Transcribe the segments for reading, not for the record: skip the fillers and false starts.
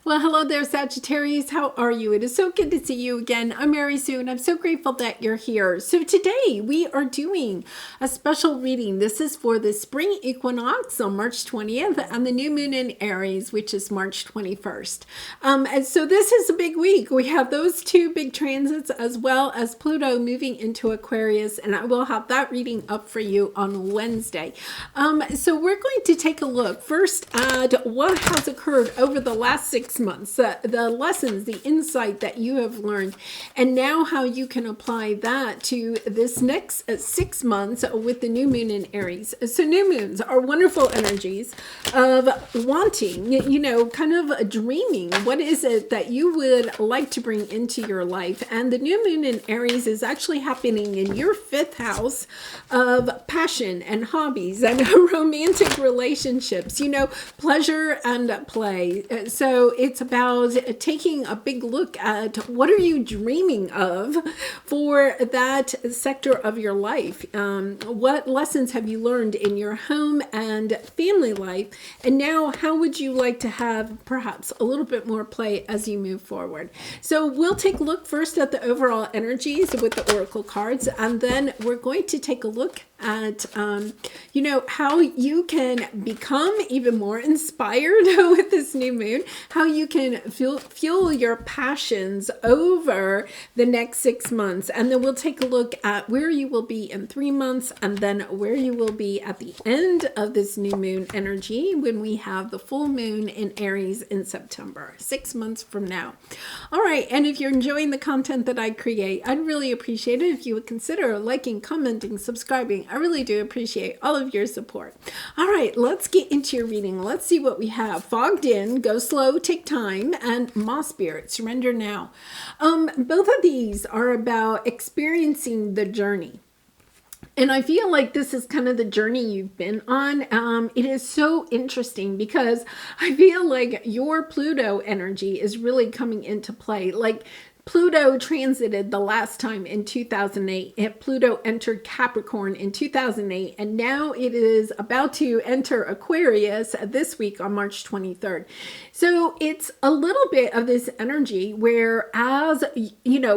Well, hello there, Sagittarius. How are you? It is so good to see you again. I'm Aries Sue, and I'm so grateful that you're here. So today we are doing a special reading. This is for the spring equinox on March 20th and the new moon in Aries, which is March 21st. And so this is a big week. We have those two big transits as well as Pluto moving into Aquarius, and I will have that reading up for you on Wednesday. So we're going to take a look first at what has occurred over the last 6 months, the lessons, the insight that you have learned, and now how you can apply that to this next 6 months with the new moon in Aries. So new moons are wonderful energies of wanting, kind of dreaming. What is it that you would like to bring into your life? And the new moon in Aries is actually happening in your 5th house of passion and hobbies and romantic relationships, pleasure and play. So it's about taking a big look at what are you dreaming of for that sector of your life. What lessons have you learned in your home and family life? And now how would you like to have perhaps a little bit more play as you move forward? So we'll take a look first at the overall energies with the oracle cards, and then we're going to take a look at how you can become even more inspired with this new moon, how you can fuel your passions over the next 6 months, and then we'll take a look at where you will be in 3 months, and then where you will be at the end of this new moon energy when we have the full moon in Aries in September, 6 months from now. All right, and if you're enjoying the content that I create, I'd really appreciate it if you would consider liking, commenting, subscribing. I really do appreciate all of your support. All right, let's get into your reading. Let's see what we have. Fogged in, go slow, take time, and Moss Spirit, surrender now. Both of these are about experiencing the journey. And I feel like this is kind of the journey you've been on. It is so interesting because I feel like your Pluto energy is really coming into play. Like Pluto transited the last time in 2008. Pluto entered Capricorn in 2008, and now it is about to enter Aquarius this week on March 23rd. So it's a little bit of this energy where, as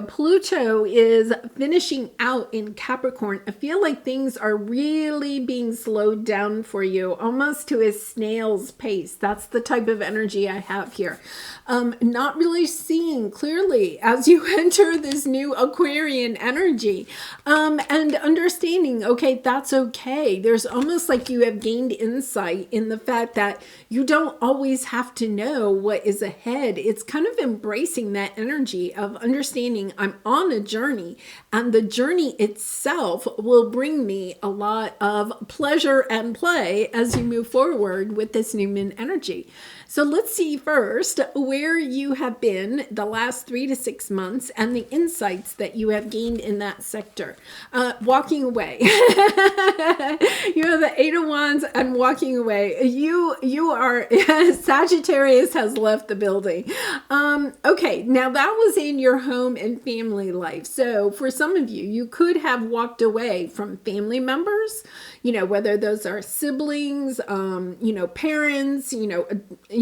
Pluto is finishing out in Capricorn, I feel like things are really being slowed down for you, almost to a snail's pace. That's the type of energy I have here. Not really seeing clearly as you enter this new Aquarian energy, and understanding, okay, that's okay. There's almost like you have gained insight in the fact that you don't always have to know what is ahead. It's kind of embracing that energy of understanding I'm on a journey, and the journey itself will bring me a lot of pleasure and play as you move forward with this new moon energy. So let's see first where you have been the last 3 to 6 months and the insights that you have gained in that sector. Walking away. You have the 8 of Wands and walking away. You are, Sagittarius has left the building. Okay, now that was in your home and family life. So for some of you, you could have walked away from family members, whether those are siblings, parents,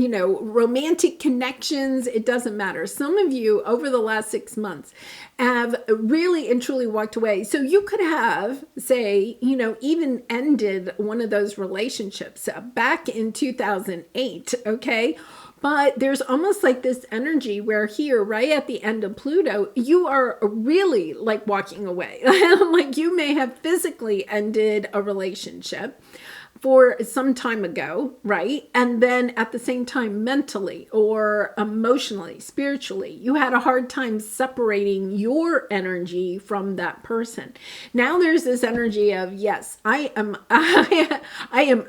romantic connections, it doesn't matter. Some of you over the last 6 months have really and truly walked away. So you could have, say, even ended one of those relationships back in 2008, okay? But there's almost like this energy where here, right at the end of Pluto, you are really like walking away. Like you may have physically ended a relationship for some time ago, right? And then at the same time, mentally or emotionally, spiritually, you had a hard time separating your energy from that person. Now there's this energy of, yes, I am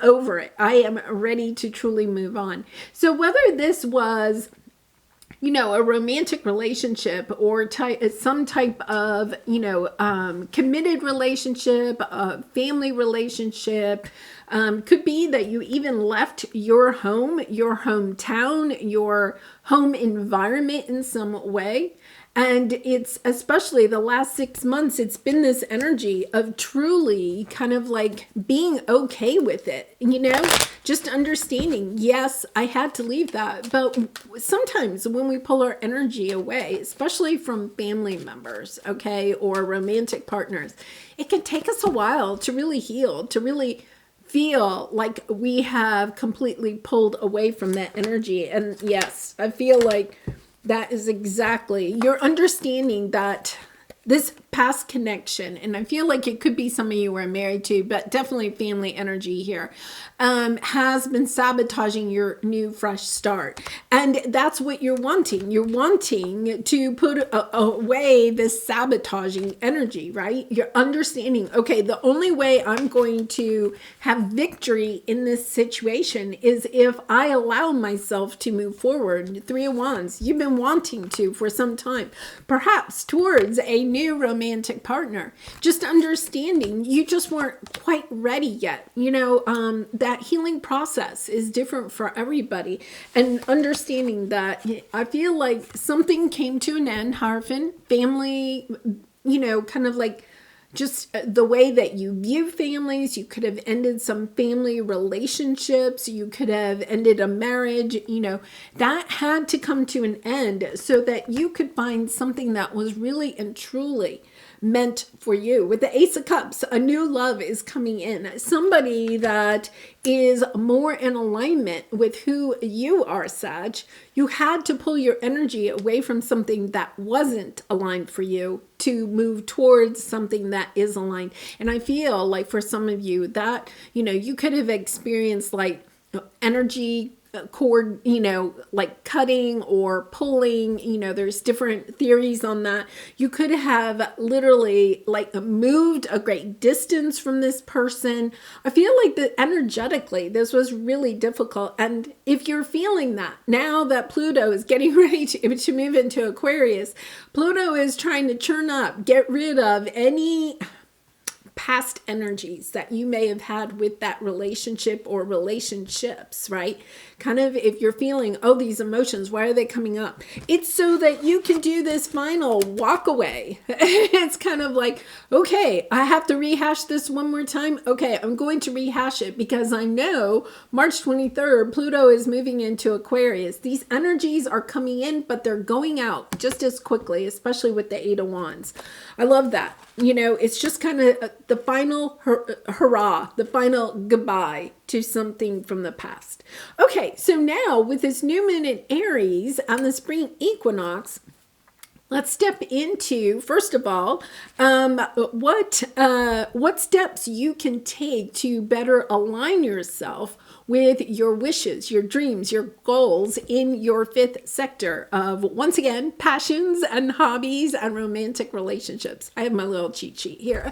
over it. I am ready to truly move on. So whether this was a romantic relationship or some type of, committed relationship, a family relationship, Could be that you even left your home, your hometown, your home environment in some way. And it's especially the last 6 months, it's been this energy of truly kind of like being okay with it, just understanding, yes, I had to leave that. But sometimes when we pull our energy away, especially from family members, okay, or romantic partners, it can take us a while to really heal, to really feel like we have completely pulled away from that energy. And yes, I feel like that is exactly, you're understanding that this past connection, and I feel like it could be some of you are married to, but definitely family energy here, has been sabotaging your new fresh start. And that's what you're wanting. You're wanting to put away this sabotaging energy, right? You're understanding, okay, the only way I'm going to have victory in this situation is if I allow myself to move forward. Three of Wands, you've been wanting to for some time, perhaps towards a new romantic partner. Just understanding you just weren't quite ready yet. That healing process is different for everybody. And understanding that, I feel like something came to an end, Harfin, family, kind of like just the way that you view families. You could have ended some family relationships. You could have ended a marriage, that had to come to an end so that you could find something that was really and truly meant for you. With the Ace of Cups, a new love is coming in. Somebody that is more in alignment with who you are, Sag. You had to pull your energy away from something that wasn't aligned for you to move towards something that is aligned. And I feel like for some of you that, you could have experienced like energy cord, like cutting or pulling, there's different theories on that. You could have literally like moved a great distance from this person. I feel like that energetically, this was really difficult. And if you're feeling that now that Pluto is getting ready to move into Aquarius, Pluto is trying to churn up, get rid of any past energies that you may have had with that relationship or relationships, right? Kind of if you're feeling, oh, these emotions, why are they coming up? It's so that you can do this final walk away. It's kind of like, okay, I have to rehash this one more time. Okay, I'm going to rehash it because I know March 23rd, Pluto is moving into Aquarius. These energies are coming in, but they're going out just as quickly, especially with the Eight of Wands. I love that. It's just kind of the final hurrah, the final goodbye to something from the past. Okay, so now with this new moon in Aries on the spring equinox, let's step into, first of all, what steps you can take to better align yourself with your wishes, your dreams, your goals in your fifth sector of, once again, passions and hobbies and romantic relationships. I have my little cheat sheet here.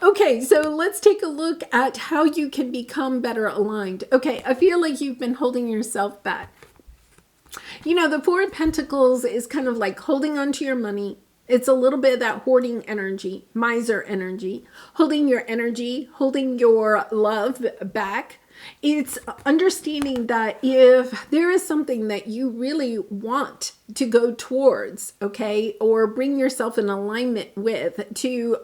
Okay, so let's take a look at how you can become better aligned. Okay, I feel like you've been holding yourself back. The Four of Pentacles is kind of like holding on to your money. It's a little bit of that hoarding energy, miser energy, holding your energy, holding your love back. It's understanding that if there is something that you really want to go towards, okay, or bring yourself in alignment with to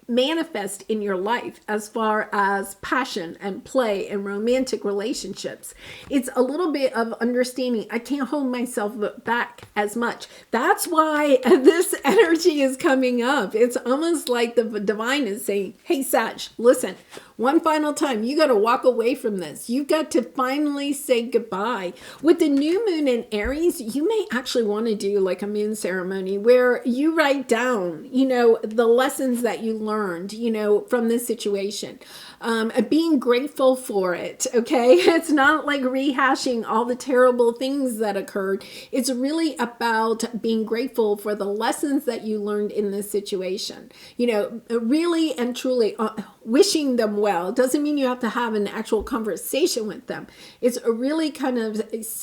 manifest in your life as far as passion and play and romantic relationships, it's a little bit of understanding I can't hold myself back as much. That's why this energy is coming up. It's almost like the divine is saying, hey, Sag, listen, one final time, you got to walk away from this. You've got to finally say goodbye. With the new moon in Aries, you may actually want to do like a moon ceremony where you write down, the lessons that you learned, from this situation. Being grateful for it, okay? It's not like rehashing all the terrible things that occurred. It's really about being grateful for the lessons that you learned in this situation. Really and truly wishing them well. Doesn't mean you have to have an actual conversation with them. It's really kind of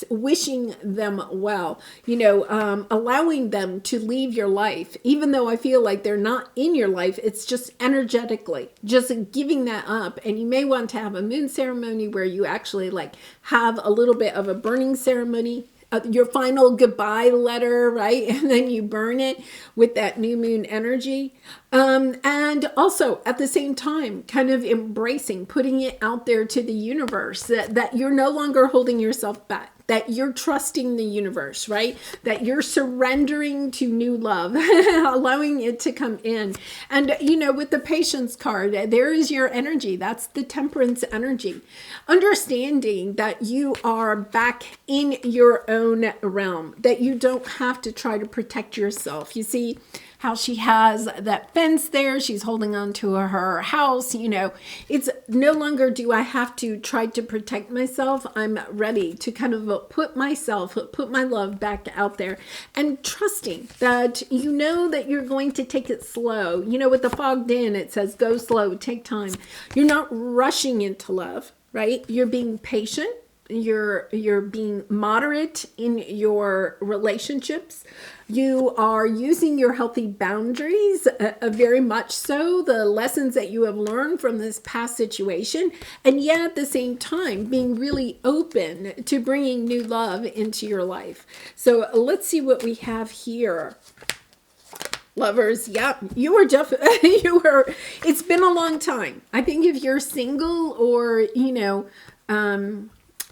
wishing them well, allowing them to leave your life, even though I feel like they're not in your life. It's just energetically, just giving that up. up, and you may want to have a moon ceremony where you actually like have a little bit of a burning ceremony, your final goodbye letter, right? And then you burn it with that new moon energy. And also at the same time, kind of embracing, putting it out there to the universe that you're no longer holding yourself back, that you're trusting the universe, right? That you're surrendering to new love, allowing it to come in. And, you know, with the patience card, there is your energy. That's the temperance energy. Understanding that you are back in your own realm, that you don't have to try to protect yourself. You see how she has that fence there. She's holding on to her house. You know, it's no longer do I have to try to protect myself. I'm ready to kind of put my love back out there, and trusting that you know that you're going to take it slow. You know, with the fogged in, it says go slow, take time. You're not rushing into love, right? You're being patient. You're being moderate in your relationships. You are using your healthy boundaries, very much so, the lessons that you have learned from this past situation, and yet at the same time being really open to bringing new love into your life. So let's see what we have here. Lovers, yeah, you were it's been a long time. I think if you're single, or, you know,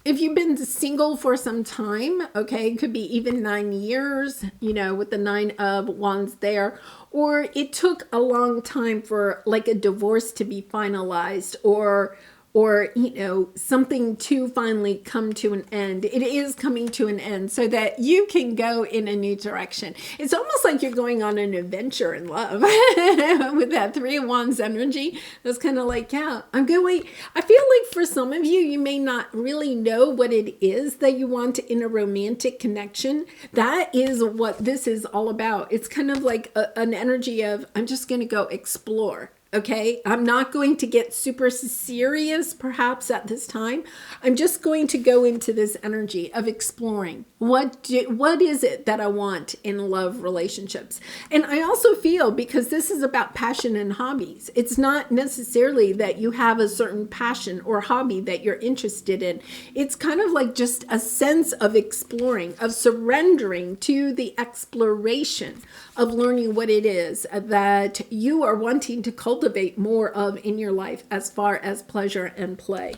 if you've been single for some time, okay, it could be even 9 years, you know, with the 9 of Wands there, or it took a long time for like a divorce to be finalized, or you know, something to finally come to an end. It is coming to an end so that you can go in a new direction. It's almost like you're going on an adventure in love with that 3 of Wands energy. It's kind of like, yeah, I'm going. I feel like for some of you, you may not really know what it is that you want in a romantic connection. That is what this is all about. It's kind of like an energy of, I'm just going to go explore. Okay, I'm not going to get super serious perhaps at this time. I'm just going to go into this energy of exploring. What is it that I want in love relationships? And I also feel, because this is about passion and hobbies, it's not necessarily that you have a certain passion or hobby that you're interested in. It's kind of like just a sense of exploring, of surrendering to the exploration of learning what it is that you are wanting to cultivate more of in your life as far as pleasure and play.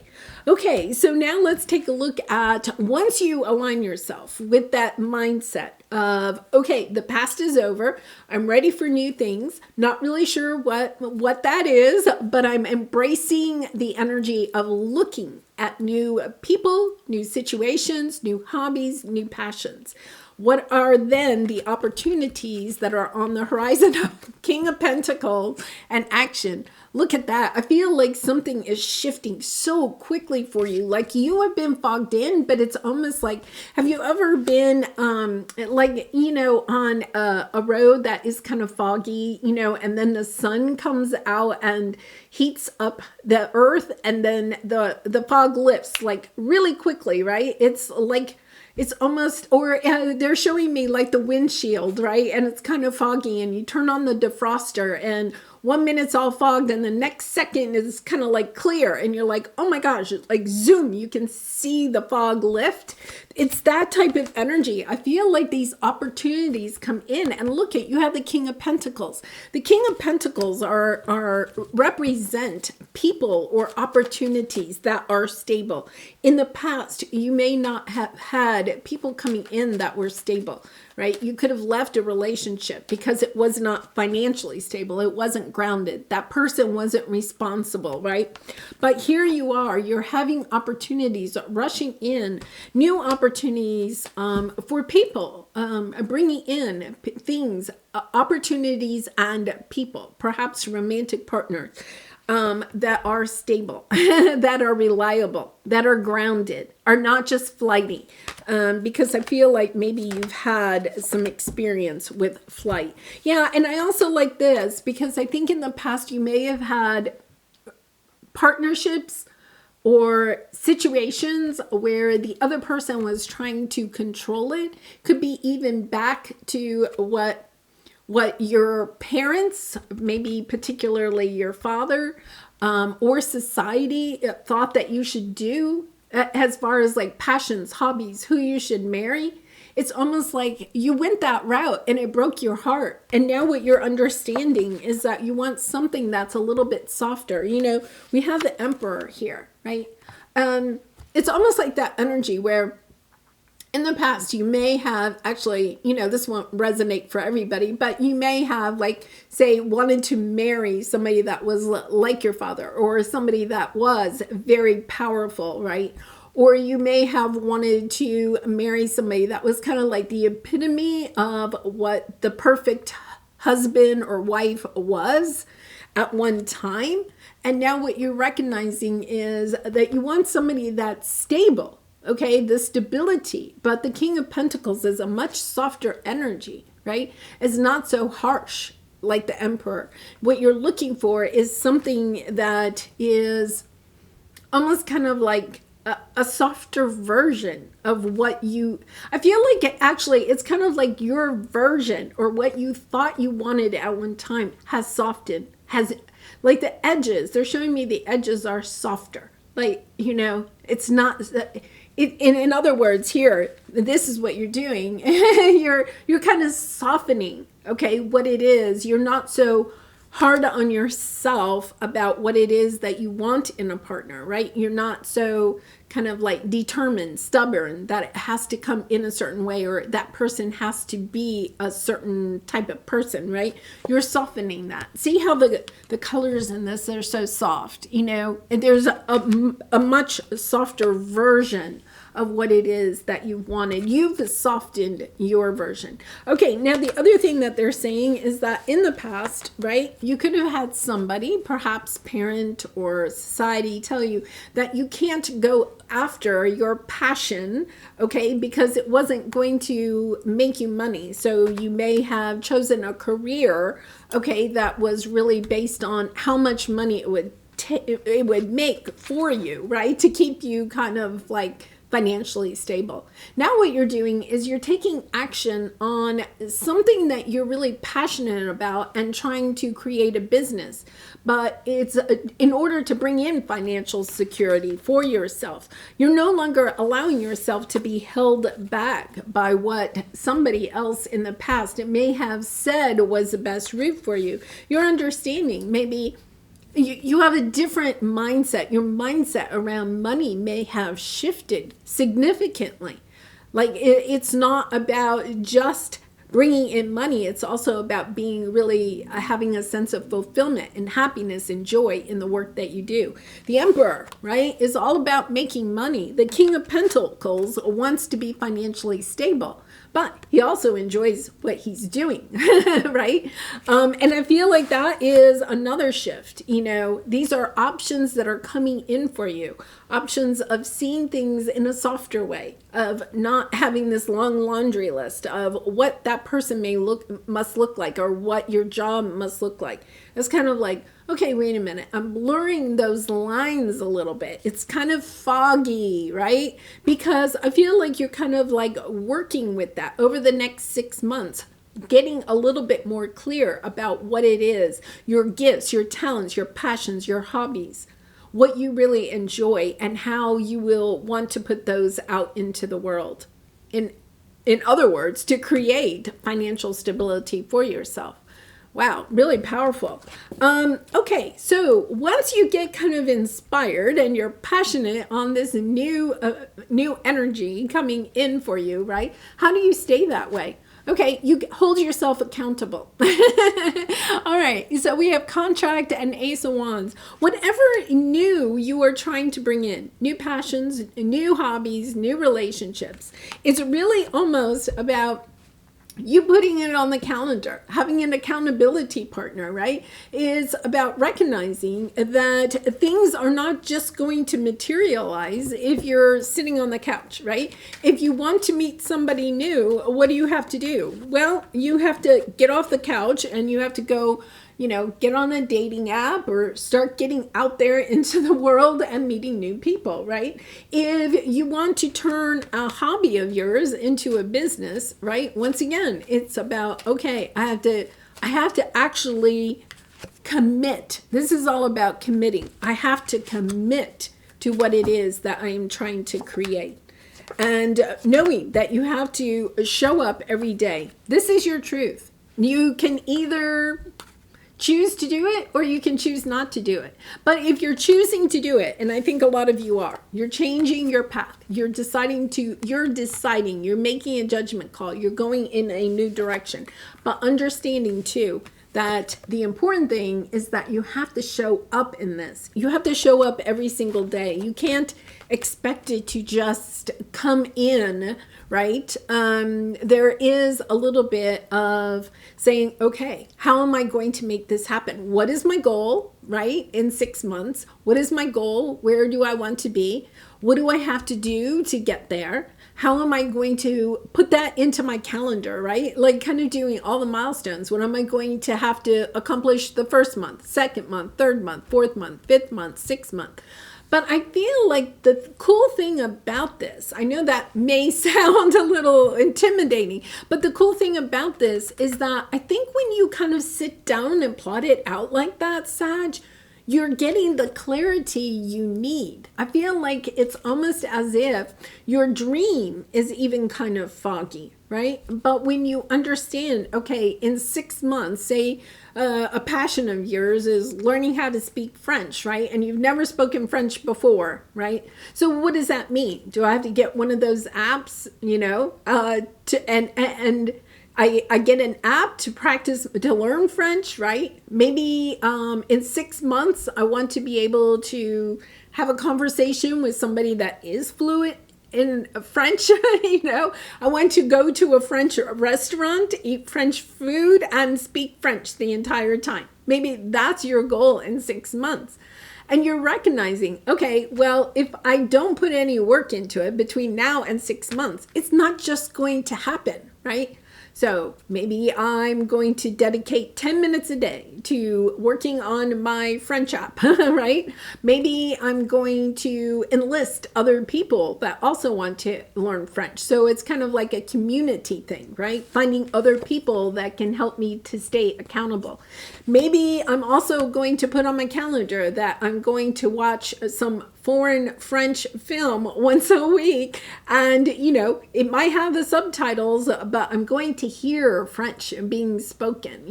Okay, so now let's take a look at, once you align yourself with that mindset of, okay, the past is over, I'm ready for new things, not really sure what that is, but I'm embracing the energy of looking at new people, new situations, new hobbies, new passions. What are then the opportunities that are on the horizon of King of Pentacles and action? Look at that. I feel like something is shifting so quickly for you. Like you have been fogged in, but it's almost like, have you ever been like, you know, on a road that is kind of foggy, you know, and then the sun comes out and heats up the earth, and then the fog lifts like really quickly, right? It's like, it's almost, or they're showing me like the windshield, right? And it's kind of foggy, and you turn on the defroster, and 1 minute's all fogged, and the next second is kind of like clear, and you're like, oh my gosh, it's like zoom, you can see the fog lift. It's that type of energy. I feel like these opportunities come in, and look at, you have the King of Pentacles. The King of Pentacles represent people or opportunities that are stable. In the past, you may not have had people coming in that were stable, right? You could have left a relationship because it was not financially stable. It wasn't grounded. That person wasn't responsible, right? But here you are, you're having opportunities rushing in, new opportunities for people, bringing in things, opportunities and people, perhaps romantic partners. That are stable, that are reliable, that are grounded, are not just flighty. Because I feel like maybe you've had some experience with flight. Yeah, and I also like this because I think in the past you may have had partnerships or situations where the other person was trying to control it. Could be even back to what your parents, maybe particularly your father, or society thought that you should do as far as like passions, hobbies, who you should marry. It's almost like you went that route and it broke your heart. And now what you're understanding is that you want something that's a little bit softer. You know, we have the Emperor here, right? It's almost like that energy where in the past, you may have actually, you know, this won't resonate for everybody, but you may have, like, say, wanted to marry somebody that was like your father, or somebody that was very powerful, right? Or you may have wanted to marry somebody that was kind of like the epitome of what the perfect husband or wife was at one time. And now what you're recognizing is that you want somebody that's stable. Okay, the stability, but the King of Pentacles is a much softer energy, right? It's not so harsh like the Emperor. What you're looking for is something that is almost kind of like a softer version of what you, I feel like it's kind of like your version or what you thought you wanted at one time has softened, has like the edges, they're showing me the edges are softer. Like, you know, it's not... In other words, here, this is what you're doing. you're kind of softening, okay, what it is. You're not so hard on yourself about what it is that you want in a partner, right? You're not so kind of like determined, stubborn, that it has to come in a certain way, or that person has to be a certain type of person, right? You're softening that. See how the colors in this are so soft, you know? And there's a much softer version of what it is that you wanted. You've softened your version. Okay, now the other thing that they're saying is that in the past, right, you could have had somebody, perhaps parent or society, tell you that you can't go after your passion, okay, because it wasn't going to make you money. So you may have chosen a career, okay, that was really based on how much money it would make for you, right, to keep you kind of like financially stable. Now what you're doing is you're taking action on something that you're really passionate about and trying to create a business. But it's in order to bring in financial security for yourself. You're no longer allowing yourself to be held back by what somebody else in the past it may have said was the best route for you. You're understanding maybe you have a different mindset. Your mindset around money may have shifted significantly. Like it's not about just bringing in money. It's also about being really having a sense of fulfillment and happiness and joy in the work that you do. The Emperor, right, is all about making money. The King of Pentacles wants to be financially stable, but he also enjoys what he's doing, right? And I feel like that is another shift. You know, these are options that are coming in for you. Options of seeing things in a softer way, of not having this long laundry list of what that person must look like, or what your job must look like. It's kind of like, okay, wait a minute, I'm blurring those lines a little bit. It's kind of foggy, right? Because I feel like you're kind of like working with that over the next 6 months, getting a little bit more clear about what it is, your gifts, your talents, your passions, your hobbies, what you really enjoy, and how you will want to put those out into the world. In other words, to create financial stability for yourself. Wow, really powerful. Okay, so once you get kind of inspired and you're passionate on this new energy coming in for you, right? How do you stay that way? Okay, you hold yourself accountable. All right, so we have contract and Ace of Wands. Whatever new you are trying to bring in, new passions, new hobbies, new relationships, it's really almost about you putting it on the calendar, having an accountability partner, right? Is about recognizing that things are not just going to materialize if you're sitting on the couch, right? If you want to meet somebody new, what do you have to do? Well, you have to get off the couch and you have to go, you know, get on a dating app or start getting out there into the world and meeting new people, right? If you want to turn a hobby of yours into a business, right? Once again, it's about, okay, I have to actually commit. This is all about committing. I have to commit to what it is that I am trying to create. And knowing that you have to show up every day. This is your truth. You can either choose to do it or you can choose not to do it. But if you're choosing to do it, and I think a lot of you are, you're changing your path. You're deciding, you're making a judgment call. You're going in a new direction. But understanding too, that the important thing is that you have to show up in this. You have to show up every single day. You can't expect it to just come in, right? There is a little bit of saying, okay, how am I going to make this happen? What is my goal, right? In 6 months, what is my goal? Where do I want to be? What do I have to do to get there? How am I going to put that into my calendar, right? Like kind of doing all the milestones. What am I going to have to accomplish the first month, second month, third month, fourth month, fifth month, sixth month? But I feel like the cool thing about this, I know that may sound a little intimidating, but the cool thing about this is that I think when you kind of sit down and plot it out like that, Sag, you're getting the clarity you need. I feel like it's almost as if your dream is even kind of foggy, right? But when you understand, okay, in 6 months, say a passion of yours is learning how to speak French, right? And you've never spoken French before, right? So what does that mean? Do I have to get one of those apps, I get an app to practice, to learn French, right? Maybe in 6 months, I want to be able to have a conversation with somebody that is fluent in French. I want to go to a French restaurant, eat French food, and speak French the entire time. Maybe that's your goal in 6 months. And you're recognizing, okay, well, if I don't put any work into it between now and 6 months, it's not just going to happen, right? So maybe I'm going to dedicate 10 minutes a day to working on my French app, right? Maybe I'm going to enlist other people that also want to learn French. So it's kind of like a community thing, right? Finding other people that can help me to stay accountable. Maybe I'm also going to put on my calendar that I'm going to watch some foreign French film once a week, and it might have the subtitles, but I'm going to hear French being spoken.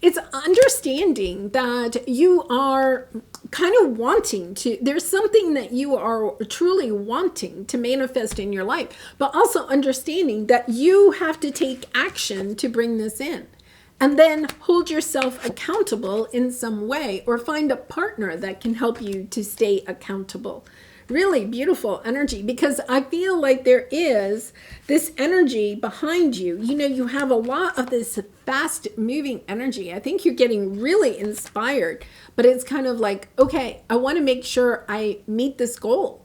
It's understanding that you are kind of wanting to, there's something that you are truly wanting to manifest in your life, but also understanding that you have to take action to bring this in. And then hold yourself accountable in some way, or find a partner that can help you to stay accountable. Really beautiful energy, because I feel like there is this energy behind you. You have a lot of this fast moving energy. I think you're getting really inspired, but it's kind of like, okay, I want to make sure I meet this goal,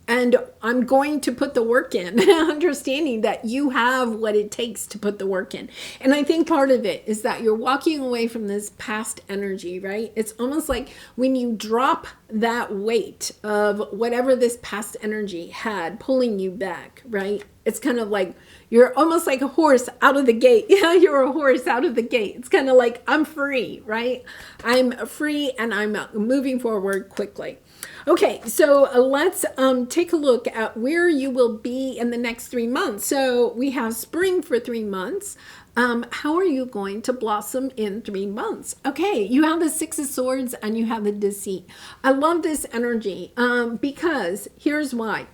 and I'm going to put the work in, understanding that you have what it takes to put the work in. And I think part of it is that you're walking away from this past energy, right? It's almost like when you drop that weight of whatever this past energy had pulling you back, right? It's kind of like you're almost like a horse out of the gate. Yeah, you're a horse out of the gate. It's kind of like, I'm free, right? I'm free and I'm moving forward quickly. Okay, so let's take a look at where you will be in the next 3 months. So we have spring for 3 months. How are you going to blossom in 3 months? Okay, you have the Six of Swords and you have the Deceit. I love this energy because here's why.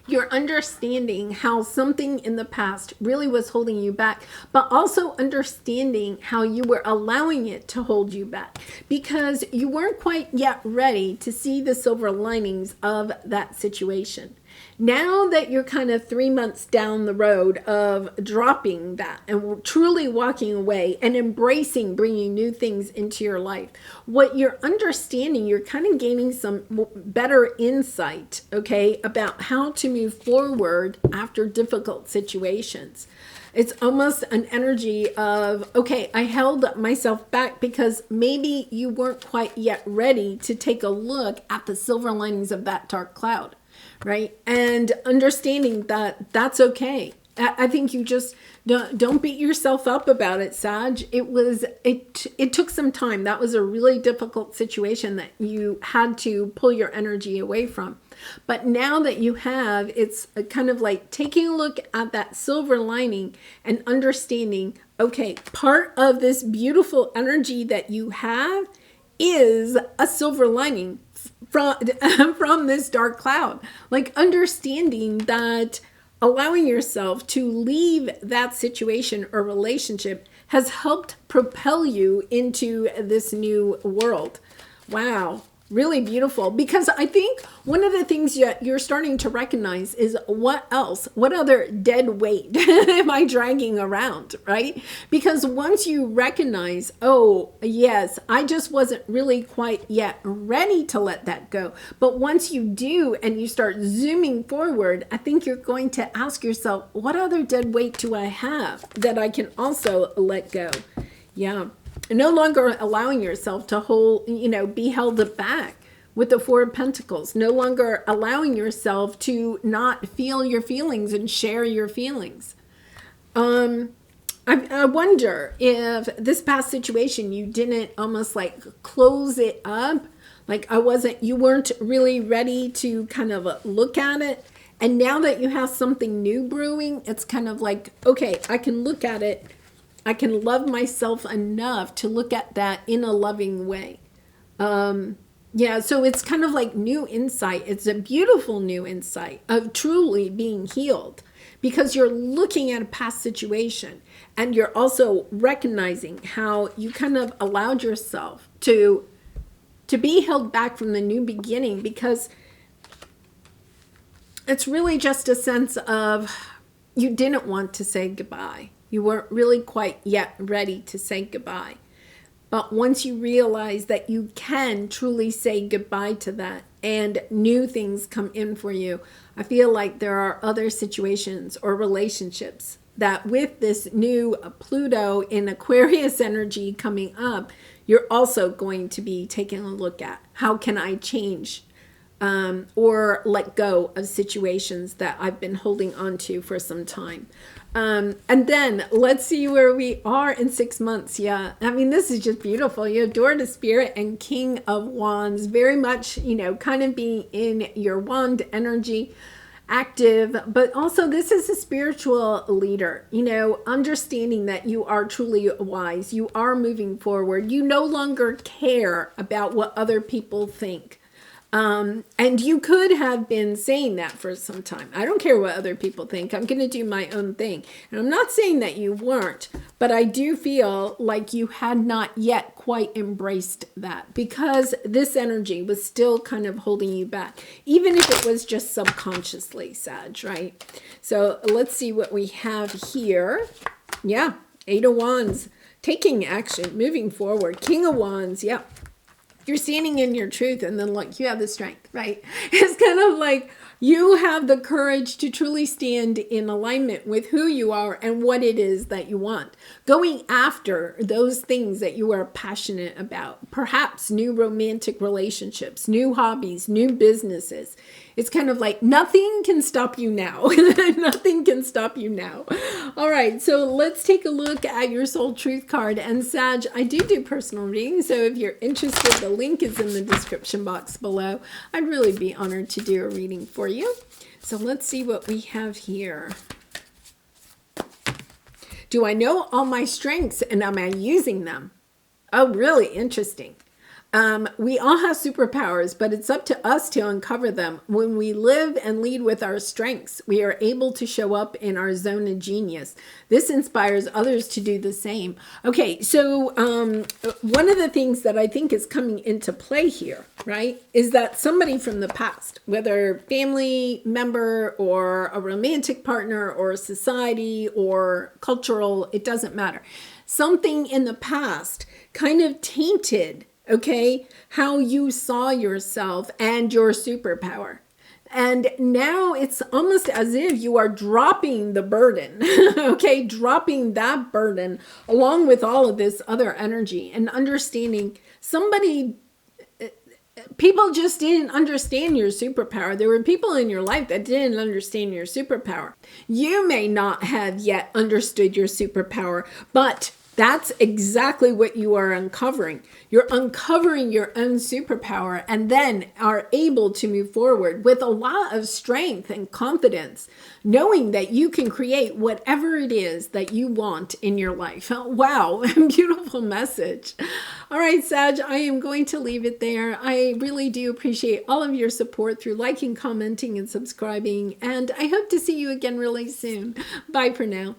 You're understanding how something in the past really was holding you back, but also understanding how you were allowing it to hold you back because you weren't quite yet ready to see the silver linings of that situation. Now that you're kind of 3 months down the road of dropping that and truly walking away and embracing bringing new things into your life, what you're understanding, you're kind of gaining some better insight, okay, about how to move forward after difficult situations. It's almost an energy of, okay, I held myself back because maybe you weren't quite yet ready to take a look at the silver linings of that dark cloud. Right? And understanding that that's okay. I think you just don't beat yourself up about it, Sag. It took some time. That was a really difficult situation that you had to pull your energy away from. But now that you have, it's kind of like taking a look at that silver lining and understanding, okay, part of this beautiful energy that you have is a silver lining from from this dark cloud. Like understanding that allowing yourself to leave that situation or relationship has helped propel you into this new world. Wow. Really beautiful, because I think one of the things you're starting to recognize is what other dead weight am I dragging around, right? Because once you recognize, oh, yes, I just wasn't really quite yet ready to let that go. But once you do and you start zooming forward, I think you're going to ask yourself, what other dead weight do I have that I can also let go? Yeah. No longer allowing yourself to be held back with the Four of Pentacles. No longer allowing yourself to not feel your feelings and share your feelings. I wonder if this past situation, you didn't almost like close it up. Like you weren't really ready to kind of look at it. And now that you have something new brewing, it's kind of like, okay, I can look at it. I can love myself enough to look at that in a loving way. Yeah, so it's kind of like new insight. It's a beautiful new insight of truly being healed, because you're looking at a past situation and you're also recognizing how you kind of allowed yourself to be held back from the new beginning, because it's really just a sense of you didn't want to say goodbye. You weren't really quite yet ready to say goodbye. But once you realize that you can truly say goodbye to that and new things come in for you, I feel like there are other situations or relationships that with this new Pluto in Aquarius energy coming up, you're also going to be taking a look at. How can I change or let go of situations that I've been holding on to for some time? And then let's see where we are in 6 months. Yeah, I mean, this is just beautiful. You have Door to Spirit and King of Wands, very much, kind of being in your wand energy, active, but also this is a spiritual leader, understanding that you are truly wise. You are moving forward. You no longer care about what other people think. And you could have been saying that for some time. I don't care what other people think. I'm going to do my own thing. And I'm not saying that you weren't, but I do feel like you had not yet quite embraced that, because this energy was still kind of holding you back, even if it was just subconsciously, Sag, right? So let's see what we have here. Yeah, Eight of Wands, taking action, moving forward. King of Wands, yeah. You're standing in your truth, and then look, you have the strength, right? It's kind of like you have the courage to truly stand in alignment with who you are and what it is that you want. Going after those things that you are passionate about, perhaps new romantic relationships, new hobbies, new businesses. It's kind of like nothing can stop you now. Nothing can stop you now. All right, so let's take a look at your soul truth card. And Sag, I do personal readings, so if you're interested, the link is in the description box below. I'd really be honored to do a reading for you. So let's see what we have here. Do I know all my strengths and am I using them? Oh, really interesting. We all have superpowers, but it's up to us to uncover them. When we live and lead with our strengths, we are able to show up in our zone of genius. This inspires others to do the same. Okay, so one of the things that I think is coming into play here, right, is that somebody from the past, whether family member or a romantic partner or society or cultural, it doesn't matter. Something in the past kind of tainted, okay, how you saw yourself and your superpower. And now it's almost as if you are dropping the burden, okay, dropping that burden along with all of this other energy and understanding somebody people just didn't understand your superpower. There were people in your life that didn't understand your superpower. You may not have yet understood your superpower, but that's exactly what you are uncovering. You're uncovering your own superpower and then are able to move forward with a lot of strength and confidence, knowing that you can create whatever it is that you want in your life. Wow, beautiful message. All right, Sag, I am going to leave it there. I really do appreciate all of your support through liking, commenting, and subscribing, and I hope to see you again really soon. Bye for now.